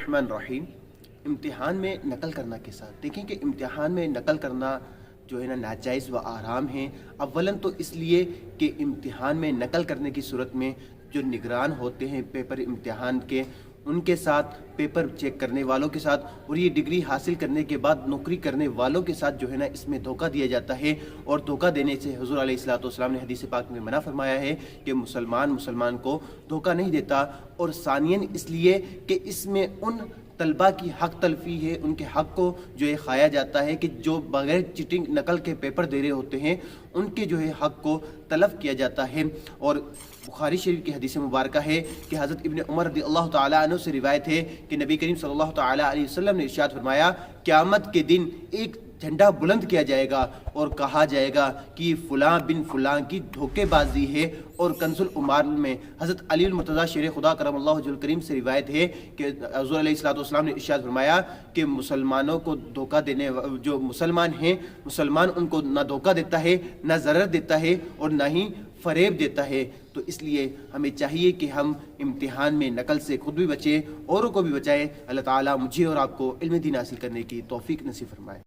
बिस्मिल्लाहिर्रहमानिर्रहीम। इम्तिहान में नकल करना के साथ देखें कि इम्तिहान में नकल करना जो है ना नाजायज़ व आराम है। अव्वलन तो इसलिए कि इम्तिहान में नकल करने की सूरत में जो निगरान होते हैं पेपर इम्तिहान के, उनके साथ पेपर चेक करने वालों के साथ और ये डिग्री हासिल करने के बाद नौकरी करने वालों के साथ जो है ना इसमें धोखा दिया जाता है। और धोखा देने से हुज़ूर अलैहिस्सलाम ने हदीस पाक में मना फरमाया है कि मुसलमान को धोखा नहीं देता। और सानियन इसलिए कि इसमें उन तलबा की हक तलफी है, उनके हक को जो है खाया जाता है कि जो बगैर चीटिंग नकल के पेपर दे रहे होते हैं उनके जो है हक को तलफ किया जाता है। और बुखारी शरीफ की हदीस मुबारक है कि हज़रत इब्न उमर रज़ियल्लाहु तआला अन्हु से रिवायत है कि नबी करीम सल्लल्लाहु तआला अलैहि वसल्लम ने इरशाद फरमाया, क़यामत के दिन एक झंडा बुलंद किया जाएगा और कहा जाएगा कि फ़लाँ बिन फ़लाँ की धोखेबाजी है। और कंजुल उमार में हज़रत अली मुर्तज़ा शेर खुदा करमल्लाहु वजहुल करीम से रिवायत है कि हुज़ूर अलैहिस्सलाम ने इरशाद फरमाया कि मुसलमानों को धोखा देने जो मुसलमान हैं, मुसलमान उनको ना धोखा देता है, ना ज़रर देता है और ना ही फ़रेब देता है। तो इसलिए हमें चाहिए कि हम इम्तिहान में नकल से खुद भी बचें, औरों को भी बचाएं। अल्लाह ताला मुझे और आपको इल्म दीन हासिल करने की तौफीक नसीब फरमाए।